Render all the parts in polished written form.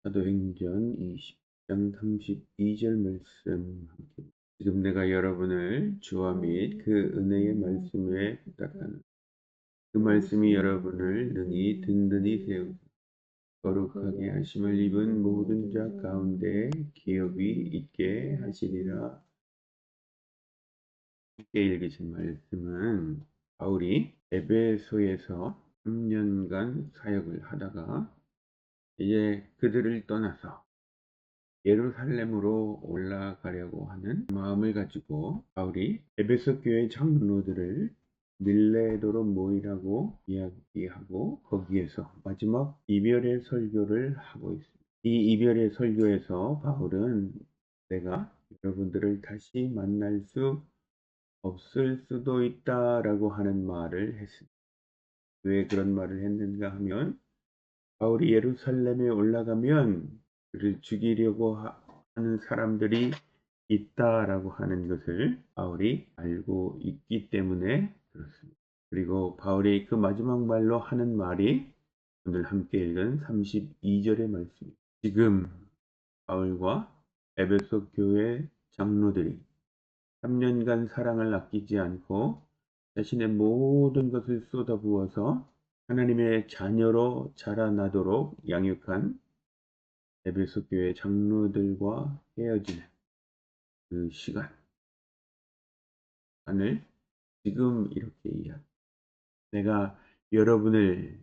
사도행전 20장 32절 말씀 함께. 지금 내가 여러분을 주와 및 그 은혜의 말씀에 부탁하는 그 말씀이 여러분을 능히 든든히 세우고 거룩하게 하심을 입은 모든 자 가운데 기업이 있게 하시리라. 함께 읽으신 말씀은 바울이 에베소에서 3년간 사역을 하다가 이제 그들을 떠나서 예루살렘으로 올라가려고 하는 마음을 가지고 바울이 에베소 교회 장로들을 밀레도로 모이라고 이야기하고 거기에서 마지막 이별의 설교를 하고 있습니다. 이 이별의 설교에서 바울은 내가 여러분들을 다시 만날 수 없을 수도 있다라고 하는 말을 했습니다. 왜 그런 말을 했는가 하면 바울이 예루살렘에 올라가면 그를 죽이려고 하는 사람들이 있다라고 하는 것을 바울이 알고 있기 때문에 그렇습니다. 그리고 바울이 그 마지막 말로 하는 말이 오늘 함께 읽은 32절의 말씀입니다. 지금 바울과 에베소 교회 장로들이 3년간 사랑을 아끼지 않고 자신의 모든 것을 쏟아부어서 하나님의 자녀로 자라나도록 양육한 에베소 교회 장로들과 헤어지는 그 시간을 지금 이렇게 이야기. 내가 여러분을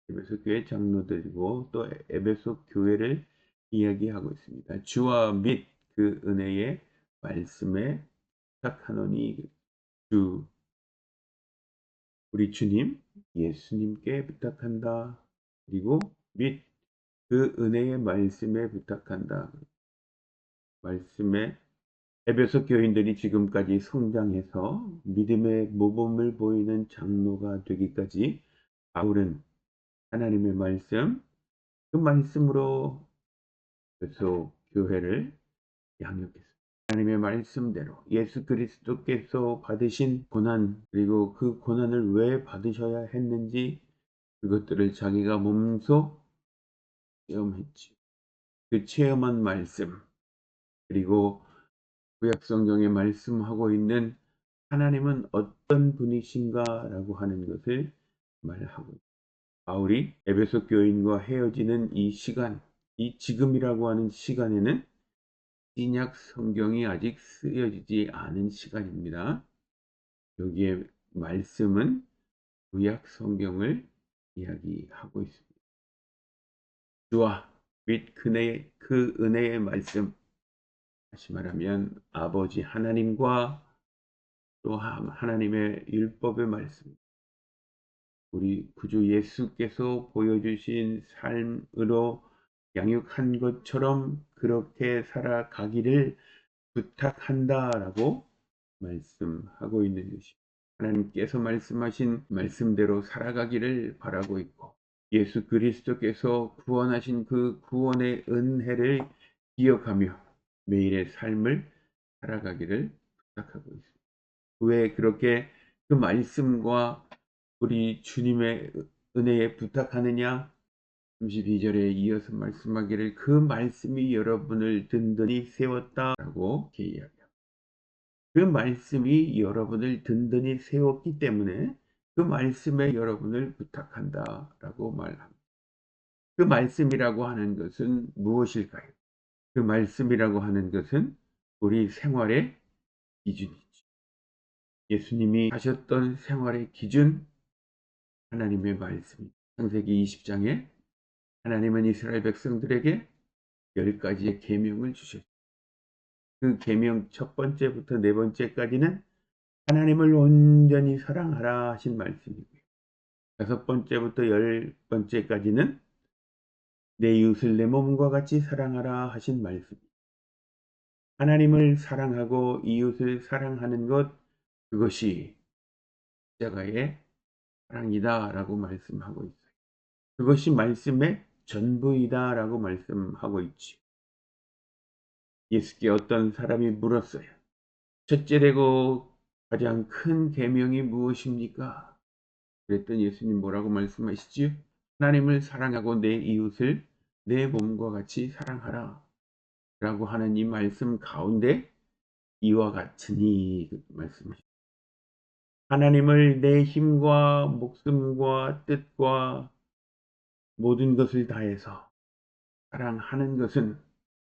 에베소 교회 장로들이고 또 에베소 교회를 이야기하고 있습니다. 주와 및 그 은혜의 말씀에 부탁하노니 주 우리 주님 예수님께 부탁한다. 그리고 및 그 은혜의 말씀에 부탁한다. 말씀에 에베소 교인들이 지금까지 성장해서 믿음의 모범을 보이는 장로가 되기까지 바울은 하나님의 말씀, 그 말씀으로 에베소 교회를 양육했습니다. 하나님의 말씀대로 예수 그리스도께서 받으신 고난, 그리고 그 고난을 왜 받으셔야 했는지 그것들을 자기가 몸소 체험했지. 그 체험한 말씀, 그리고 구약 성경에 말씀하고 있는 하나님은 어떤 분이신가라고 하는 것을 말하고 있습니다. 바울이 에베소 교인과 헤어지는 이 시간, 이 지금이라고 하는 시간에는 신약 성경이 아직 쓰여지지 않은 시간입니다. 여기에 말씀은 구약 성경을 이야기하고 있습니다. 주와 및 그 은혜의 말씀, 다시 말하면 아버지 하나님과 또 하나님의 율법의 말씀, 우리 구주 예수께서 보여주신 삶으로 양육한 것처럼 그렇게 살아가기를 부탁한다라고 말씀하고 있는 것입니다. 하나님께서 말씀하신 말씀대로 살아가기를 바라고 있고 예수 그리스도께서 구원하신 그 구원의 은혜를 기억하며 매일의 삶을 살아가기를 부탁하고 있습니다. 왜 그렇게 그 말씀과 우리 주님의 은혜에 부탁하느냐? 32절에 이어서 말씀하기를 그 말씀이 여러분을 든든히 세웠다라고 이야기합니다. 그 말씀이 여러분을 든든히 세웠기 때문에 그 말씀에 여러분을 부탁한다라고 말합니다. 그 말씀이라고 하는 것은 무엇일까요? 그 말씀이라고 하는 것은 우리 생활의 기준이죠. 예수님이 하셨던 생활의 기준, 하나님의 말씀입니다. 창세기 20장에 하나님은 이스라엘 백성들에게 10가지의 계명을 주셨습니다. 그 계명 첫 번째부터 네 번째까지는 하나님을 온전히 사랑하라 하신 말씀이고요. 다섯 번째부터 열 번째까지는 내 이웃을 내 몸과 같이 사랑하라 하신 말씀입니다. 하나님을 사랑하고 이웃을 사랑하는 것, 그것이 십자가의 사랑이다라고 말씀하고 있어요. 그것이 말씀의 전부이다라고 말씀하고 있지. 예수께 어떤 사람이 물었어요. 첫째 되고 가장 큰 계명이 무엇입니까? 그랬더니 예수님 뭐라고 말씀하시지요? 하나님을 사랑하고 내 이웃을 내 몸과 같이 사랑하라 라고 하는 이 말씀 가운데 이와 같으니 그 말씀하십니다. 하나님을 내 힘과 목숨과 뜻과 모든 것을 다해서 사랑하는 것은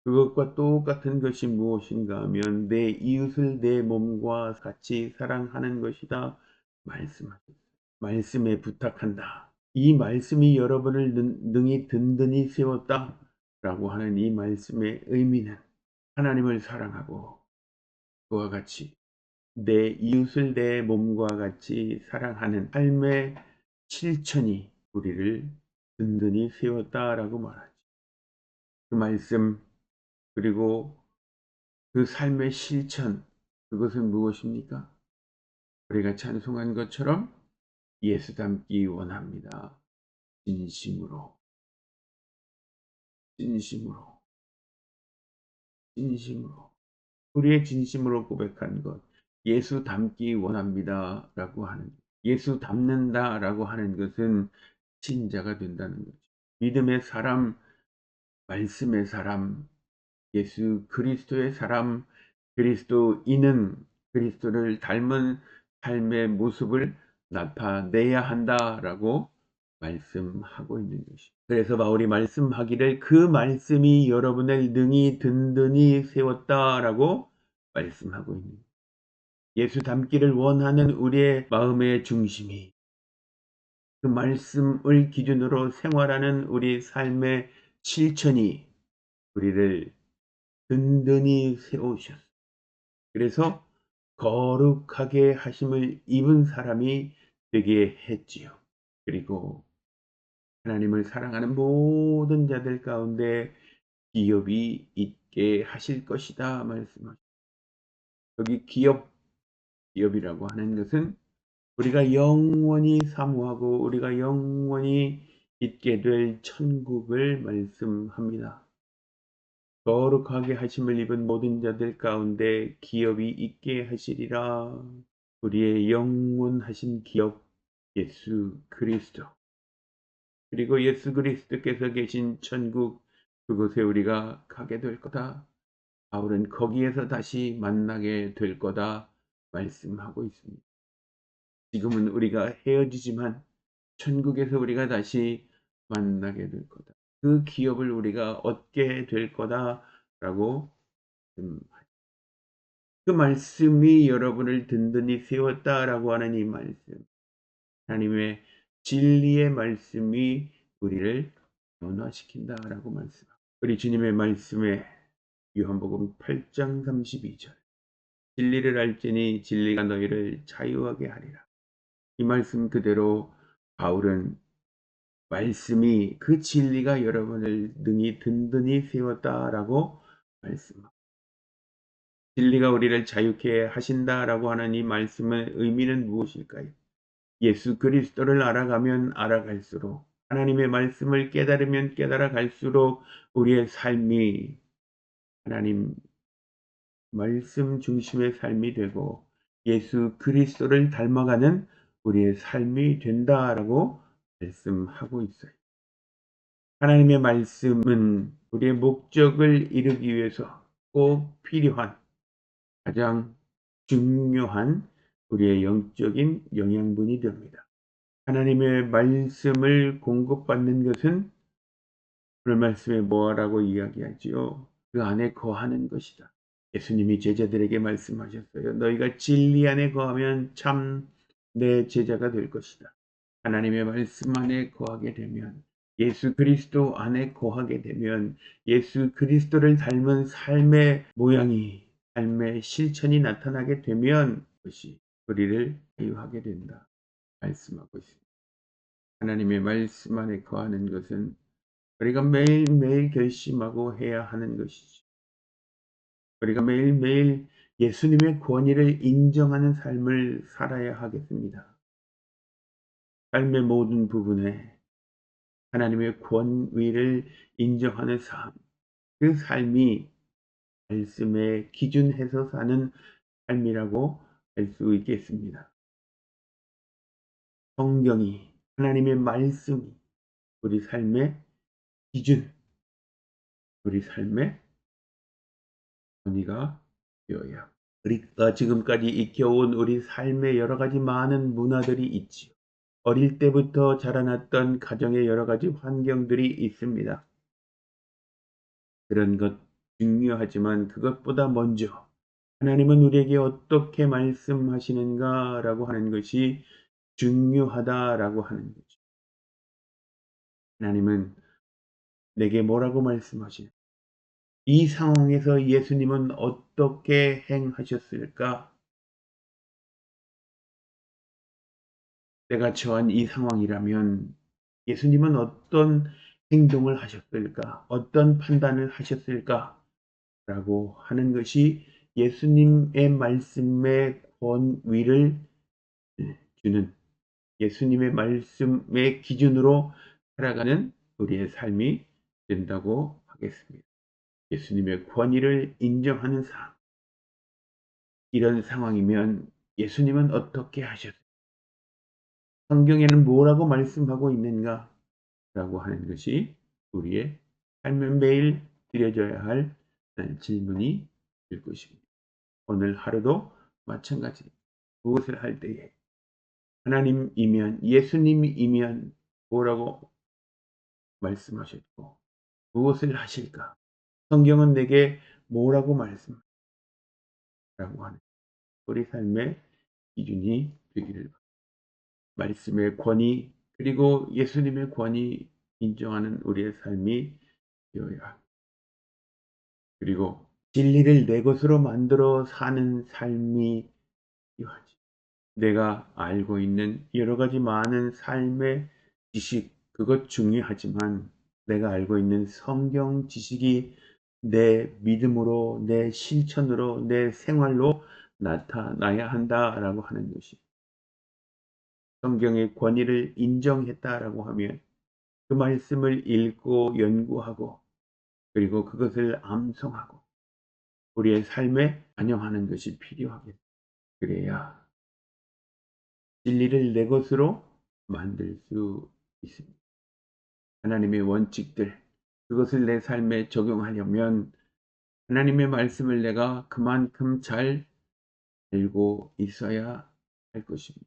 그것과 똑같은 것이 무엇인가 하면 내 이웃을 내 몸과 같이 사랑하는 것이다 말씀하셨어요. 말씀에 부탁한다. 이 말씀이 여러분을 능히 든든히 세웠다 라고 하는 이 말씀의 의미는 하나님을 사랑하고 그와 같이 내 이웃을 내 몸과 같이 사랑하는 삶의 실천이 우리를 든든히 세웠다라고 말하죠. 그 말씀 그리고 그 삶의 실천 그것은 무엇입니까? 우리가 찬송한 것처럼 예수 닮기 원합니다. 진심으로 진심으로 진심으로 우리의 진심으로 고백한 것 예수 닮기 원합니다 라고 하는 예수 닮는다 라고 하는 것은 신자가 된다는 거죠. 믿음의 사람, 말씀의 사람, 예수 그리스도의 사람, 그리스도인은 그리스도를 닮은 삶의 모습을 나타내야 한다라고 말씀하고 있는 것이죠. 그래서 바울이 말씀하기를 그 말씀이 여러분을 능히 든든히 세웠다라고 말씀하고 있는 거예요. 예수 닮기를 원하는 우리의 마음의 중심이 그 말씀을 기준으로 생활하는 우리 삶의 실천이 우리를 든든히 세우셨어요. 그래서 거룩하게 하심을 입은 사람이 되게 했지요. 그리고 하나님을 사랑하는 모든 자들 가운데 기업이 있게 하실 것이다 말씀하셨어요. 여기 기업이라고 하는 것은 우리가 영원히 사모하고 우리가 영원히 있게 될 천국을 말씀합니다. 거룩하게 하심을 입은 모든 자들 가운데 기업이 있게 하시리라. 우리의 영원하신 기업 예수 그리스도 그리고 예수 그리스도께서 계신 천국 그곳에 우리가 가게 될 거다. 바울은 거기에서 다시 만나게 될 거다 말씀하고 있습니다. 지금은 우리가 헤어지지만 천국에서 우리가 다시 만나게 될 거다. 그 기업을 우리가 얻게 될 거다라고 그 말씀이 여러분을 든든히 세웠다라고 하는 이 말씀. 하나님의 진리의 말씀이 우리를 변화시킨다라고 말씀합니다. 우리 주님의 말씀에 요한복음 8장 32절 진리를 알지니 진리가 너희를 자유하게 하리라. 이 말씀 그대로 바울은 말씀이 그 진리가 여러분을 능히 든든히 세웠다라고 말씀합니다. 진리가 우리를 자유케 하신다라고 하는 이 말씀의 의미는 무엇일까요? 예수 그리스도를 알아가면 알아갈수록 하나님의 말씀을 깨달으면 깨달아갈수록 우리의 삶이 하나님 말씀 중심의 삶이 되고 예수 그리스도를 닮아가는 우리의 삶이 된다라고 말씀하고 있어요. 하나님의 말씀은 우리의 목적을 이루기 위해서 꼭 필요한 가장 중요한 우리의 영적인 영양분이 됩니다. 하나님의 말씀을 공급받는 것은 오늘 말씀에 뭐라고 이야기하지요? 그 안에 거하는 것이다. 예수님이 제자들에게 말씀하셨어요. 너희가 진리 안에 거하면 참 내 제자가 될 것이다. 하나님의 말씀 안에 거하게 되면 예수 그리스도 안에 거하게 되면 예수 그리스도를 닮은 삶의 모양이 삶의 실천이 나타나게 되면 그것이 우리를 자유하게 된다. 말씀하고 있습니다. 하나님의 말씀 안에 거하는 것은 우리가 매일매일 결심하고 해야 하는 것이죠. 우리가 매일매일 예수님의 권위를 인정하는 삶을 살아야 하겠습니다. 삶의 모든 부분에 하나님의 권위를 인정하는 삶, 그 삶이 말씀에 기준해서 사는 삶이라고 할 수 있겠습니다. 성경이 하나님의 말씀이 우리 삶의 기준, 우리 삶의 권위가 되어야 우리가 지금까지 익혀온 우리 삶의 여러 가지 많은 문화들이 있지요. 어릴 때부터 자라났던 가정의 여러 가지 환경들이 있습니다. 그런 것 중요하지만 그것보다 먼저 하나님은 우리에게 어떻게 말씀하시는가라고 하는 것이 중요하다라고 하는 거죠. 하나님은 내게 뭐라고 말씀하시는가? 이 상황에서 예수님은 어떻게 행하셨을까? 내가 처한 이 상황이라면 예수님은 어떤 행동을 하셨을까? 어떤 판단을 하셨을까? 라고 하는 것이 예수님의 말씀의 권위를 주는, 예수님의 말씀의 기준으로 살아가는 우리의 삶이 된다고 하겠습니다. 예수님의 권위를 인정하는 삶. 이런 상황이면 예수님은 어떻게 하셨을까? 성경에는 뭐라고 말씀하고 있는가? 라고 하는 것이 우리의 삶에 매일 드려져야 할 질문이 될 것입니다. 오늘 하루도 마찬가지. 무엇을 할 때에 하나님이면, 예수님이면 뭐라고 말씀하셨고 무엇을 하실까? 성경은 내게 뭐라고 말씀하라고 하는 우리 삶의 기준이 되기를 바랍니다. 말씀의 권위 그리고 예수님의 권위 인정하는 우리의 삶이 되어야 합니다. 그리고 진리를 내 것으로 만들어 사는 삶이 필요하지. 내가 알고 있는 여러 가지 많은 삶의 지식, 그것 중요하지만 내가 알고 있는 성경 지식이 내 믿음으로, 내 실천으로, 내 생활로 나타나야 한다라고 하는 것이, 성경의 권위를 인정했다라고 하면 그 말씀을 읽고 연구하고 그리고 그것을 암송하고 우리의 삶에 반영하는 것이 필요하겠다. 그래야 진리를 내 것으로 만들 수 있습니다. 하나님의 원칙들, 그것을 내 삶에 적용하려면 하나님의 말씀을 내가 그만큼 잘 알고 있어야 할 것입니다.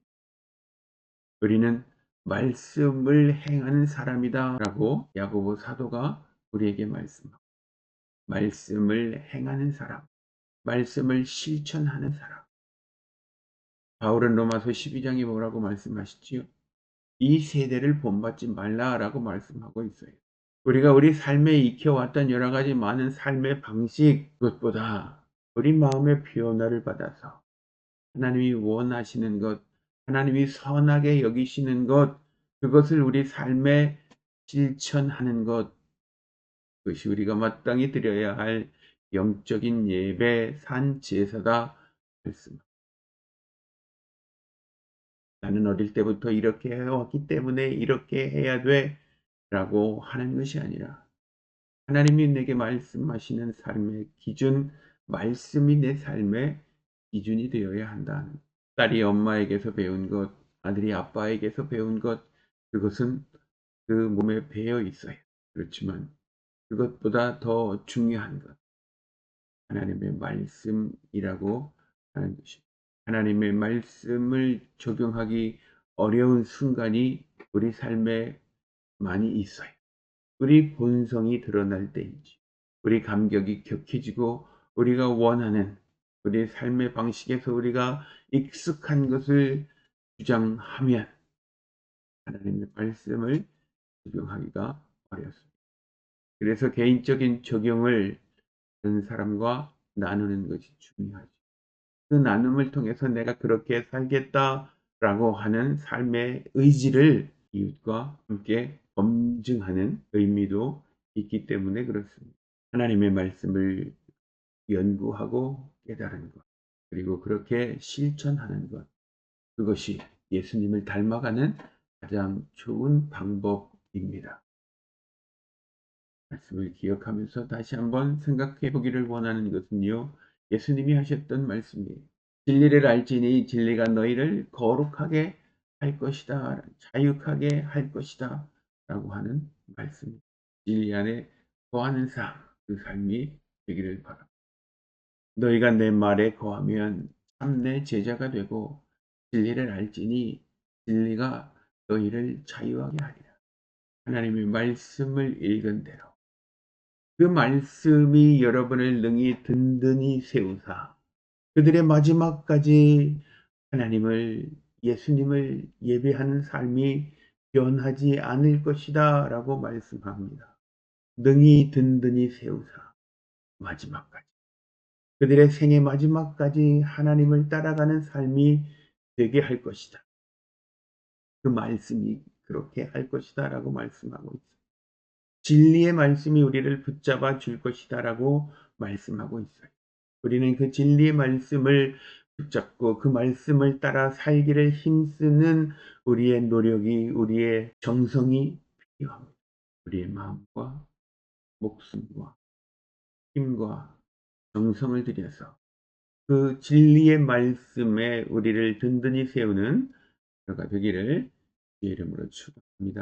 우리는 말씀을 행하는 사람이다 라고 야고보 사도가 우리에게 말씀합니다. 말씀을 행하는 사람, 말씀을 실천하는 사람. 바울은 로마서 12장에 뭐라고 말씀하시지요? 이 세대를 본받지 말라라고 말씀하고 있어요. 우리가 우리 삶에 익혀왔던 여러 가지 많은 삶의 방식, 그것보다 우리 마음의 변화를 받아서 하나님이 원하시는 것, 하나님이 선하게 여기시는 것, 그것을 우리 삶에 실천하는 것, 그것이 우리가 마땅히 드려야 할 영적인 예배, 산 제사다 했습니다. 나는 어릴 때부터 이렇게 해왔기 때문에 이렇게 해야 돼 라고 하는 것이 아니라 하나님이 내게 말씀하시는 삶의 기준, 말씀이 내 삶의 기준이 되어야 한다. 딸이 엄마에게서 배운 것, 아들이 아빠에게서 배운 것, 그것은 그 몸에 배어 있어요. 그렇지만 그것보다 더 중요한 것, 하나님의 말씀이라고 하는 것입니다. 하나님의 말씀을 적용하기 어려운 순간이 우리 삶에 많이 있어요. 우리 본성이 드러날 때인지, 우리 감격이 격해지고 우리가 원하는 우리 삶의 방식에서 우리가 익숙한 것을 주장하면 하나님의 말씀을 적용하기가 어렵습니다. 그래서 개인적인 적용을 다른 사람과 나누는 것이 중요하죠. 그 나눔을 통해서 내가 그렇게 살겠다라고 하는 삶의 의지를 이웃과 함께 검증하는 의미도 있기 때문에 그렇습니다. 하나님의 말씀을 연구하고 깨달은 것, 그리고 그렇게 실천하는 것, 그것이 예수님을 닮아가는 가장 좋은 방법입니다. 말씀을 기억하면서 다시 한번 생각해 보기를 원하는 것은요, 예수님이 하셨던 말씀이에요. 진리를 알지니 진리가 너희를 거룩하게 할 것이다, 자유하게 할 것이다 라고 하는 말씀입니다. 진리 안에 거하는 삶, 그 삶이 되기를 바랍니다. 너희가 내 말에 거하면 참 내 제자가 되고 진리를 알지니 진리가 너희를 자유하게 하리라. 하나님의 말씀을 읽은 대로 그 말씀이 여러분을 능히 든든히 세우사 그들의 마지막까지 하나님을 예수님을 예배하는 삶이 변하지 않을 것이다 라고 말씀합니다. 능히 든든히 세우사 마지막까지 그들의 생의 마지막까지 하나님을 따라가는 삶이 되게 할 것이다. 그 말씀이 그렇게 할 것이다 라고 말씀하고 있습니다. 진리의 말씀이 우리를 붙잡아 줄 것이다 라고 말씀하고 있어요. 우리는 그 진리의 말씀을 붙잡고 그 말씀을 따라 살기를 힘쓰는 우리의 노력이 우리의 정성이 필요합니다. 우리의 마음과 목숨과 힘과 정성을 들여서 그 진리의 말씀에 우리를 든든히 세우는 저가 되기를 주의 이름으로 축원합니다.